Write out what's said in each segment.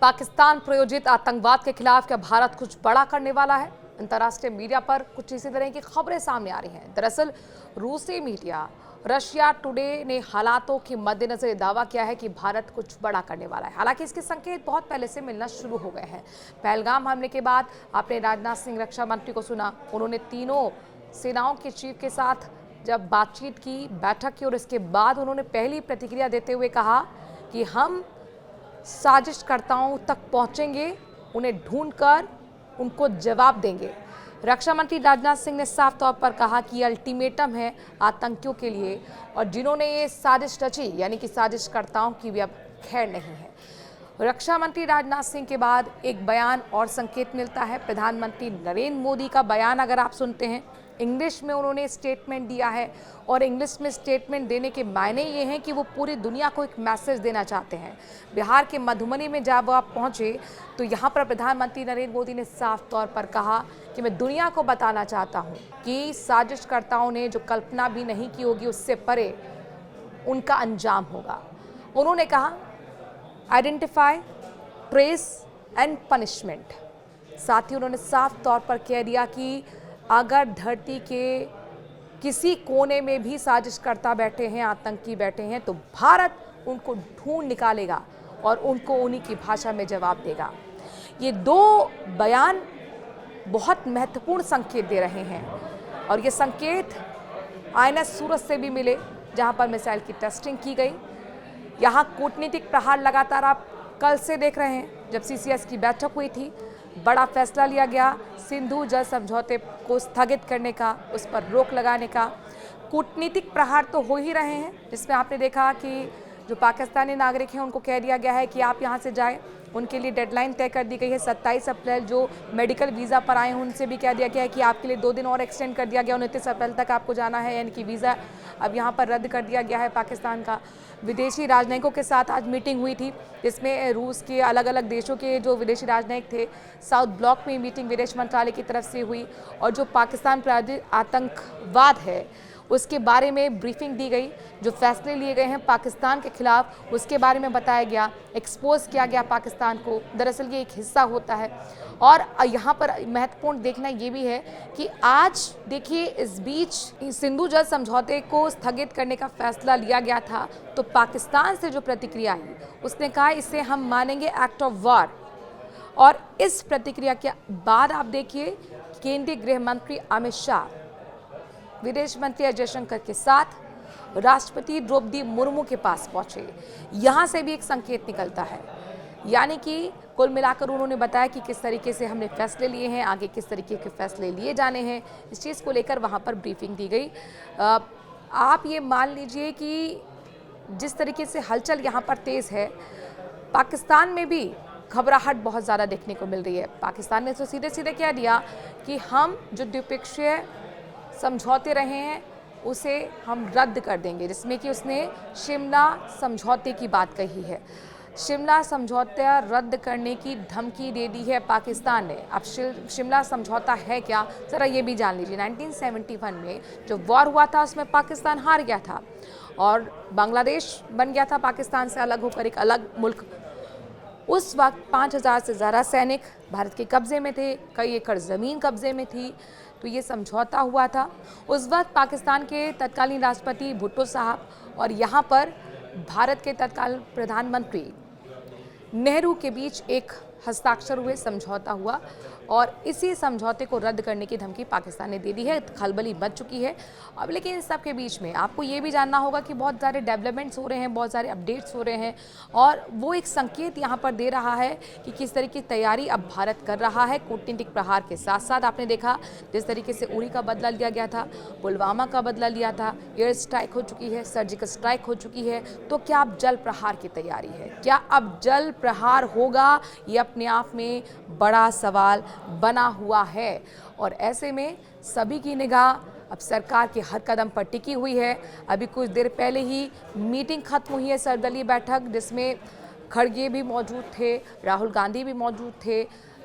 पाकिस्तान प्रायोजित आतंकवाद के खिलाफ क्या भारत कुछ बड़ा करने वाला है? अंतर्राष्ट्रीय मीडिया पर कुछ इसी तरह की खबरें सामने आ रही हैं। दरअसल रूसी मीडिया रशिया टुडे ने हालातों के मद्देनजर दावा किया है कि भारत कुछ बड़ा करने वाला है। हालांकि इसके संकेत बहुत पहले से मिलना शुरू हो गए हैं। पहलगाम हमले के बाद आपने राजनाथ सिंह रक्षा मंत्री को सुना, उन्होंने तीनों सेनाओं के चीफ के साथ जब बातचीत की, बैठक की और इसके बाद उन्होंने पहली प्रतिक्रिया देते हुए कहा कि हम साजिशकर्ताओं तक पहुंचेंगे, उन्हें ढूंढकर उनको जवाब देंगे। रक्षा मंत्री राजनाथ सिंह ने साफ तौर पर कहा कि अल्टीमेटम है आतंकियों के लिए और जिन्होंने ये साजिश रची, यानी कि साजिशकर्ताओं की भी अब खैर नहीं है। रक्षा मंत्री राजनाथ सिंह के बाद एक बयान और संकेत मिलता है। प्रधानमंत्री नरेंद्र मोदी का बयान अगर आप सुनते हैं, इंग्लिश में उन्होंने स्टेटमेंट दिया है और इंग्लिश में स्टेटमेंट देने के मायने ये हैं कि वो पूरी दुनिया को एक मैसेज देना चाहते हैं। बिहार के मधुबनी में जब आप पहुंचे तो यहाँ पर प्रधानमंत्री नरेंद्र मोदी ने साफ तौर पर कहा कि मैं दुनिया को बताना चाहता हूँ कि साजिशकर्ताओं ने जो कल्पना भी नहीं की होगी उससे परे उनका अंजाम होगा। उन्होंने कहा आइडेंटिफाई, ट्रेस एंड पनिशमेंट। साथ ही उन्होंने साफ तौर पर कह दिया कि अगर धरती के किसी कोने में भी साजिशकर्ता बैठे हैं, आतंकी बैठे हैं, तो भारत उनको ढूंढ निकालेगा और उनको उन्हीं की भाषा में जवाब देगा। ये दो बयान बहुत महत्वपूर्ण संकेत दे रहे हैं और ये संकेत आईएनएस सूरज से भी मिले, जहां पर मिसाइल की टेस्टिंग की गई। यहाँ कूटनीतिक प्रहार लगातार आप कल से देख रहे हैं। जब सीसीएस की बैठक हुई थी, बड़ा फैसला लिया गया सिंधु जल समझौते को स्थगित करने का, उस पर रोक लगाने का। कूटनीतिक प्रहार तो हो ही रहे हैं, जिसमें आपने देखा कि जो पाकिस्तानी नागरिक हैं उनको कह दिया गया है कि आप यहाँ से जाएं। उनके लिए डेडलाइन तय कर दी गई है 27 अप्रैल। जो मेडिकल वीज़ा पर आए हैं उनसे भी कह दिया गया है कि आपके लिए 2 दिन और एक्सटेंड कर दिया गया, 29 अप्रैल तक आपको जाना है, यानी कि वीज़ा अब यहाँ पर रद्द कर दिया गया है पाकिस्तान का। विदेशी राजनयिकों के साथ आज मीटिंग हुई थी, जिसमें रूस के अलग अलग देशों के जो विदेशी राजनयिक थे, साउथ ब्लॉक में मीटिंग विदेश मंत्रालय की तरफ से हुई और जो पाकिस्तान प्रायोजित आतंकवाद है उसके बारे में ब्रीफिंग दी गई। जो फैसले लिए गए हैं पाकिस्तान के खिलाफ उसके बारे में बताया गया, एक्सपोज किया गया पाकिस्तान को। दरअसल ये एक हिस्सा होता है और यहाँ पर महत्वपूर्ण देखना ये भी है कि आज देखिए इस बीच सिंधु जल समझौते को स्थगित करने का फैसला लिया गया था, तो पाकिस्तान से जो प्रतिक्रिया आई उसने कहा इसे हम मानेंगे एक्ट ऑफ वॉर। और इस प्रतिक्रिया के बाद आप देखिए केंद्रीय गृह मंत्री अमित शाह विदेश मंत्री अजय शंकर के साथ राष्ट्रपति द्रौपदी मुर्मू के पास पहुंचे। यहाँ से भी एक संकेत निकलता है, यानी कि कुल मिलाकर उन्होंने बताया कि किस तरीके से हमने फैसले लिए हैं, आगे किस तरीके के फैसले लिए जाने हैं, इस चीज़ को लेकर वहाँ पर ब्रीफिंग दी गई। आप ये मान लीजिए कि जिस तरीके से हलचल यहाँ पर तेज़ है, पाकिस्तान में भी घबराहट बहुत ज़्यादा देखने को मिल रही है। पाकिस्तान ने तो सीधे सीधे कह दिया कि हम जो द्विपक्षीय समझौते रहे हैं उसे हम रद्द कर देंगे, जिसमें कि उसने शिमला समझौते की बात कही है। शिमला समझौता रद्द करने की धमकी दे दी है पाकिस्तान ने। अब शिमला समझौता है क्या, ज़रा ये भी जान लीजिए। 1971 में जो वॉर हुआ था उसमें पाकिस्तान हार गया था और बांग्लादेश बन गया था पाकिस्तान से अलग होकर एक अलग मुल्क। उस वक्त 5000 से ज़्यादा सैनिक भारत के कब्ज़े में थे, कई एकड़ ज़मीन कब्ज़े में थी, तो ये समझौता हुआ था। उस वक्त पाकिस्तान के तत्कालीन राष्ट्रपति भुट्टो साहब और यहाँ पर भारत के तत्कालीन प्रधानमंत्री नेहरू के बीच एक हस्ताक्षर हुए, समझौता हुआ और इसी समझौते को रद्द करने की धमकी पाकिस्तान ने दे दी है। खलबली मच चुकी है अब। लेकिन इन सब के बीच में आपको ये भी जानना होगा कि बहुत सारे डेवलपमेंट्स हो रहे हैं, बहुत सारे अपडेट्स हो रहे हैं और वो एक संकेत यहाँ पर दे रहा है कि किस तरीके की तैयारी अब भारत कर रहा है। कूटनीतिक प्रहार के साथ साथ आपने देखा जिस तरीके से उरी का बदला लिया गया था, पुलवामा का बदला लिया था, एयर स्ट्राइक हो चुकी है, सर्जिकल स्ट्राइक हो चुकी है, तो क्या अब जल प्रहार की तैयारी है? क्या अब जल प्रहार होगा? ये अपने आप में बड़ा सवाल बना हुआ है और ऐसे में सभी की निगाह अब सरकार के हर कदम पर टिकी हुई है। अभी कुछ देर पहले ही मीटिंग खत्म हुई है, सर्वदलीय बैठक, जिसमें खड़गे भी मौजूद थे, राहुल गांधी भी मौजूद थे।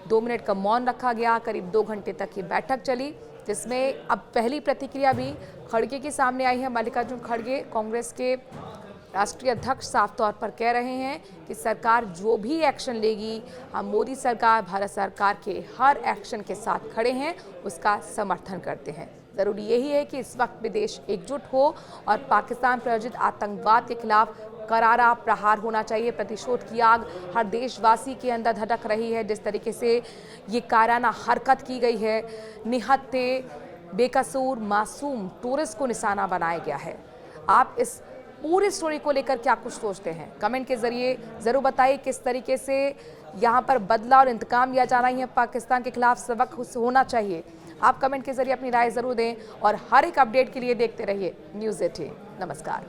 2 मिनट का मौन रखा गया, करीब 2 घंटे तक ये बैठक चली, जिसमें अब पहली प्रतिक्रिया भी खड़गे के सामने आई है। मल्लिकार्जुन खड़गे कांग्रेस के राष्ट्रीय अध्यक्ष साफ तौर पर कह रहे हैं कि सरकार जो भी एक्शन लेगी, हम मोदी सरकार, भारत सरकार के हर एक्शन के साथ खड़े हैं, उसका समर्थन करते हैं। जरूरी यही है कि इस वक्त भी देश एकजुट हो और पाकिस्तान प्रायोजित आतंकवाद के खिलाफ करारा प्रहार होना चाहिए। प्रतिशोध की आग हर देशवासी के अंदर धधक रही है। जिस तरीके से ये कायराना हरकत की गई है, निहत्थे बेकसूर मासूम टूरिस्ट को निशाना बनाया गया है। आप इस पूरी स्टोरी को लेकर क्या कुछ सोचते हैं? कमेंट के जरिए जरूर बताइए। किस तरीके से यहाँ पर बदला और इंतकाम लिया जाना है, पाकिस्तान के खिलाफ सबक होना चाहिए। आप कमेंट के जरिए अपनी राय जरूर दें और हर एक अपडेट के लिए देखते रहिए न्यूज़ 18। नमस्कार।